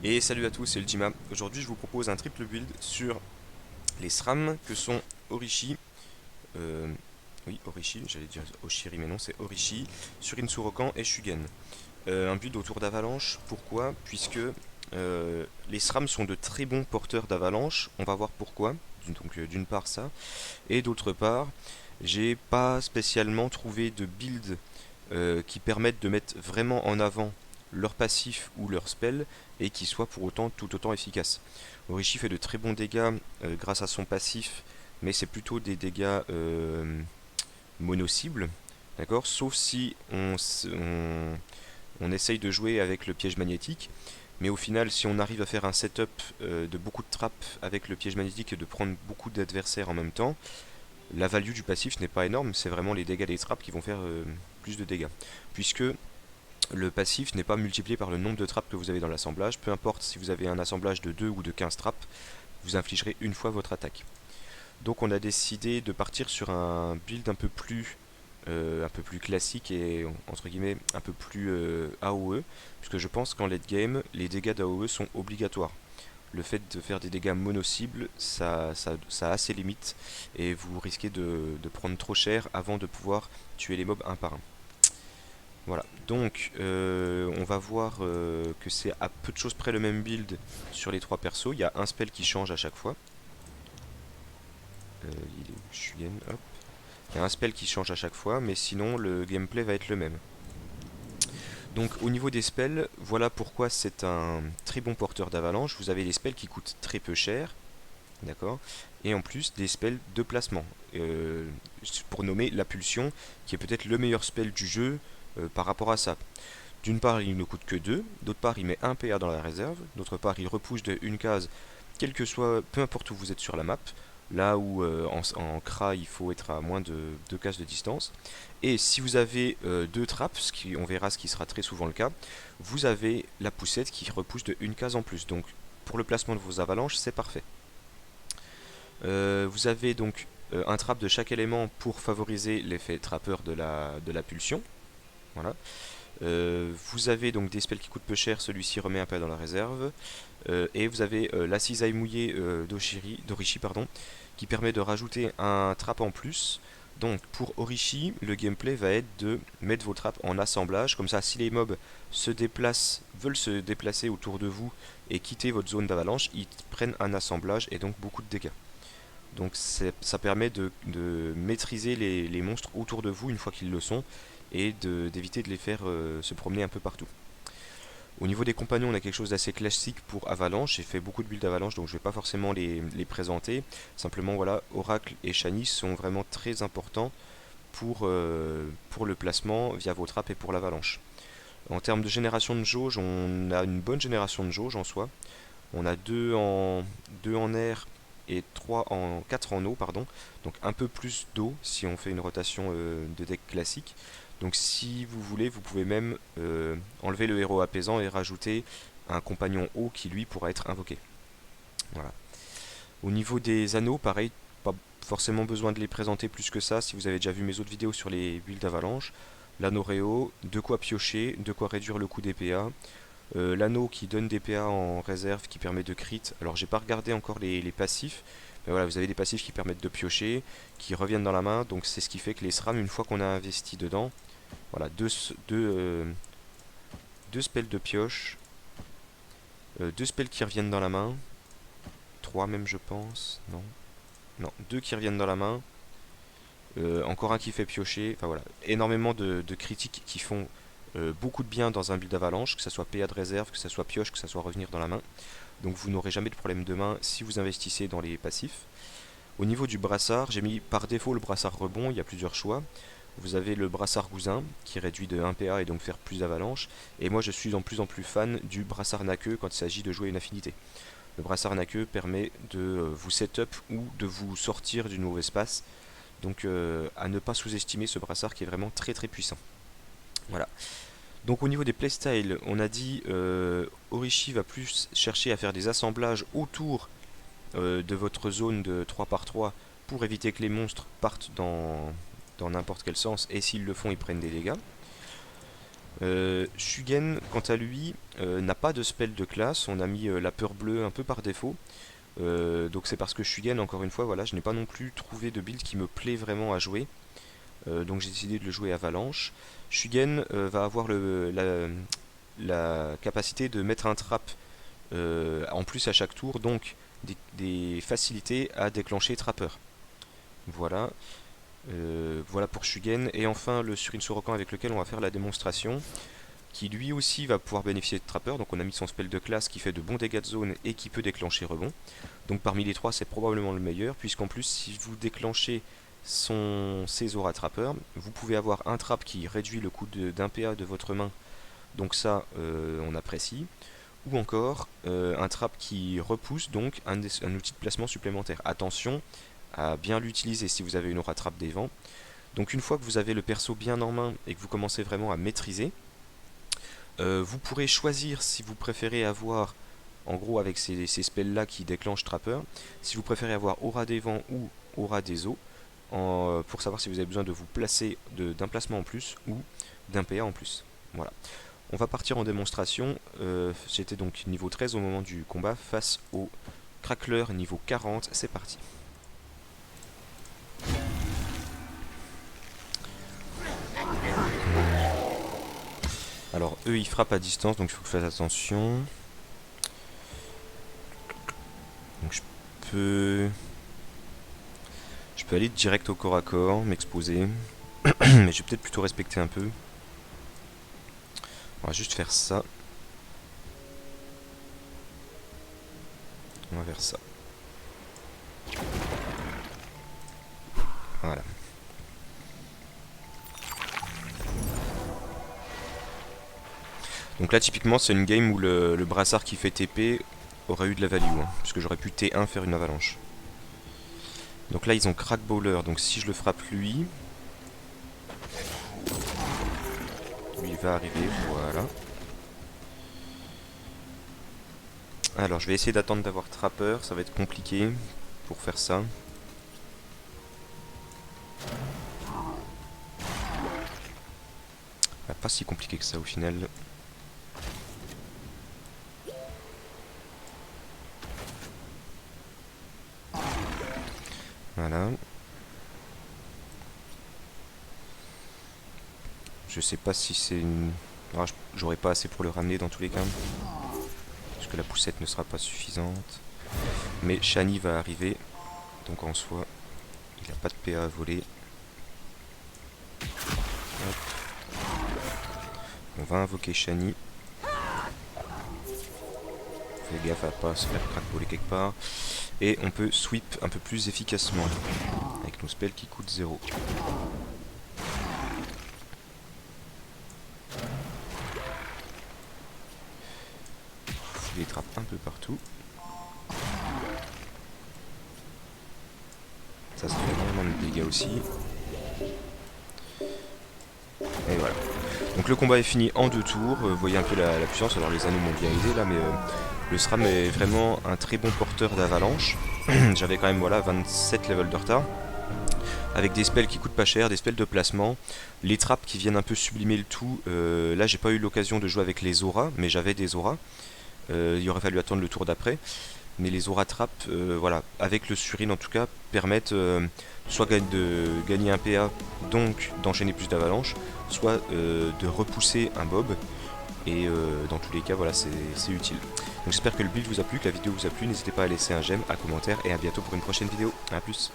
Et salut à tous, c'est Ultima. Aujourd'hui, je vous propose un triple build sur les SRAM que sont Orishi, euh, oui, Orishi, j'allais dire Oshiri, mais non, c'est Orishi, Surin Surokan et Shugen. Un build autour d'Avalanche, pourquoi? Puisque les SRAM sont de très bons porteurs d'Avalanche, on va voir pourquoi. Donc, d'une part, ça, et d'autre part, j'ai pas spécialement trouvé de build qui permettent de mettre vraiment en avant leur passif ou leur spell et qui soient pour autant tout autant efficaces. Orishi fait de très bons dégâts grâce à son passif, mais c'est plutôt des dégâts mono-cibles, d'accord? Sauf si on essaye de jouer avec le piège magnétique. Mais au final, si on arrive à faire un setup de beaucoup de trappes avec le piège magnétique et de prendre beaucoup d'adversaires en même temps, la value du passif n'est pas énorme, c'est vraiment les dégâts des trappes qui vont faire plus de dégâts. Puisque le passif n'est pas multiplié par le nombre de trappes que vous avez dans l'assemblage, peu importe si vous avez un assemblage de 2 ou de 15 trappes, vous infligerez une fois votre attaque. Donc on a décidé de partir sur un build un peu plus classique et entre guillemets un peu plus AOE, puisque je pense qu'en late game, les dégâts d'AOE sont obligatoires. Le fait de faire des dégâts mono-cibles, ça a ses limites et vous risquez de prendre trop cher avant de pouvoir tuer les mobs un par un. Voilà, donc on va voir que c'est à peu de choses près le même build sur les trois persos. Il y a un spell qui change à chaque fois. Il est où? Shugen, hop. Il y a un spell qui change à chaque fois, mais sinon le gameplay va être le même. Donc au niveau des spells, voilà pourquoi c'est un très bon porteur d'avalanche. Vous avez des spells qui coûtent très peu cher, d'accord, et en plus des spells de placement. Euh, pour nommer la pulsion, qui est peut-être le meilleur spell du jeu par rapport à ça. D'une part, il ne coûte que 2, d'autre part, il met 1 PA dans la réserve, d'autre part, il repousse de une case, quel que soit, peu importe où vous êtes sur la map, là où en CRA, il faut être à moins de 2 cases de distance. Et si vous avez 2 trappes, on verra ce qui sera très souvent le cas, vous avez la poussette qui repousse de une case en plus. Donc, pour le placement de vos avalanches, c'est parfait. Vous avez donc un trap de chaque élément pour favoriser l'effet trappeur de la pulsion. Voilà. Vous avez donc des spells qui coûtent peu cher, celui-ci remet un peu dans la réserve. Et vous avez la cisaille mouillée d'Orishi, pardon, qui permet de rajouter un trap en plus. Donc pour Orishi, le gameplay va être de mettre vos trappes en assemblage, comme ça si les mobs veulent se déplacer autour de vous et quitter votre zone d'avalanche, ils prennent un assemblage et donc beaucoup de dégâts. Donc ça permet de maîtriser les monstres autour de vous une fois qu'ils le sont et d'éviter de les faire se promener un peu partout. Au niveau des compagnons, on a quelque chose d'assez classique pour Avalanche. J'ai fait beaucoup de builds d'Avalanche, donc je ne vais pas forcément les présenter. Simplement, voilà, Oracle et Shani sont vraiment très importants pour le placement via vos trappes et pour l'Avalanche. En termes de génération de jauge, on a une bonne génération de jauge en soi. On a 2 en air et 4 en eau, pardon. Donc un peu plus d'eau si on fait une rotation de deck classique. Donc si vous voulez, vous pouvez même enlever le héros apaisant et rajouter un compagnon eau qui lui pourra être invoqué. Voilà. Au niveau des anneaux, pareil, pas forcément besoin de les présenter plus que ça si vous avez déjà vu mes autres vidéos sur les builds d'avalanche. L'anneau Réo, de quoi piocher, de quoi réduire le coût des PA. L'anneau qui donne des PA en réserve qui permet de crit. Alors j'ai pas regardé encore les passifs, mais voilà, vous avez des passifs qui permettent de piocher, qui reviennent dans la main, donc c'est ce qui fait que les SRAM, une fois qu'on a investi dedans, voilà, deux spells de pioche, deux spells qui reviennent dans la main, trois même je pense, non, non, deux qui reviennent dans la main, encore un qui fait piocher, enfin voilà, énormément de critiques qui font beaucoup de bien dans un build avalanche, que ce soit PA de réserve, que ce soit pioche, que ce soit revenir dans la main. Donc vous n'aurez jamais de problème de main si vous investissez dans les passifs. Au niveau du brassard, j'ai mis par défaut le brassard rebond, il y a plusieurs choix. Vous avez le brassard Gousin qui réduit de 1 PA et donc faire plus d'avalanche. Et moi je suis de plus en plus fan du brassard naqueux quand il s'agit de jouer une affinité. Le brassard naqueux permet de vous setup ou de vous sortir du nouveau espace. Donc à ne pas sous-estimer ce brassard qui est vraiment très très puissant. Voilà. Donc au niveau des playstyles, on a dit Orishi va plus chercher à faire des assemblages autour de votre zone de 3 par 3 pour éviter que les monstres partent dans n'importe quel sens et s'ils le font ils prennent des dégâts. Shugen, quant à lui, n'a pas de spell de classe. On a mis la peur bleue un peu par défaut. Donc c'est parce que Shugen, encore une fois, voilà, je n'ai pas non plus trouvé de build qui me plaît vraiment à jouer. Donc j'ai décidé de le jouer Avalanche. Shugen va avoir la capacité de mettre un trap en plus à chaque tour, donc des facilités à déclencher Trapper. Voilà. Voilà pour Shugen. Et enfin le Surin Sorokan avec lequel on va faire la démonstration, qui lui aussi va pouvoir bénéficier de Trapper. Donc on a mis son spell de classe qui fait de bons dégâts de zone et qui peut déclencher rebond. Donc parmi les trois c'est probablement le meilleur, puisqu'en plus si vous déclenchez ses auras Trapper, vous pouvez avoir un trap qui réduit le coût d'un PA de votre main. Donc ça on apprécie. Ou encore un trap qui repousse, donc un outil de placement supplémentaire. Attention à bien l'utiliser si vous avez une aura trappe des vents. Donc une fois que vous avez le perso bien en main et que vous commencez vraiment à maîtriser, vous pourrez choisir si vous préférez avoir, en gros avec ces spells là qui déclenchent Trapper, si vous préférez avoir aura des vents ou aura des eaux, pour savoir si vous avez besoin de vous placer d'un placement en plus ou d'un PA en plus. Voilà. On va partir en démonstration. J'étais donc niveau 13 au moment du combat face au Crackler niveau 40. C'est parti. Alors eux ils frappent à distance, donc il faut que je fasse attention. Donc je peux aller direct au corps à corps, m'exposer. Mais je vais peut-être plutôt respecter un peu. On va juste faire ça. On va faire ça. Voilà. Donc là typiquement c'est une game où le brassard qui fait TP aurait eu de la value, hein, puisque j'aurais pu T1 faire une avalanche. Donc là ils ont Crack Bowler, donc si je le frappe lui il va arriver, voilà. Alors je vais essayer d'attendre d'avoir Trapper, ça va être compliqué pour faire ça. Pas si compliqué que ça au final. Voilà. Je sais pas si c'est une... Ah, j'aurais pas assez pour le ramener dans tous les cas. Parce que la poussette ne sera pas suffisante. Mais Shani va arriver. Donc en soi, il n'a pas de PA à voler. Hop. On va invoquer Shani. Fais gaffe à pas se faire crackballer quelque part. Et on peut sweep un peu plus efficacement. Avec nos spells qui coûtent 0. Les trappes un peu partout. Ça fait énormément de dégâts aussi. Et voilà. Donc le combat est fini en 2 tours. Vous voyez un peu la puissance. Alors les anneaux m'ont bien aidé là, mais le SRAM est vraiment un très bon porteur d'avalanche. J'avais quand même voilà 27 levels de retard. Avec des spells qui coûtent pas cher, des spells de placement, les trappes qui viennent un peu sublimer le tout. Là j'ai pas eu l'occasion de jouer avec les auras, mais j'avais des auras. Il aurait fallu attendre le tour d'après. Mais les auras trappes, voilà, avec le Surin en tout cas, permettent soit de gagner un PA, donc d'enchaîner plus d'avalanches, soit de repousser un bob. Et dans tous les cas, voilà, c'est utile. Donc j'espère que le build vous a plu, que la vidéo vous a plu. N'hésitez pas à laisser un j'aime, un commentaire et à bientôt pour une prochaine vidéo. A plus.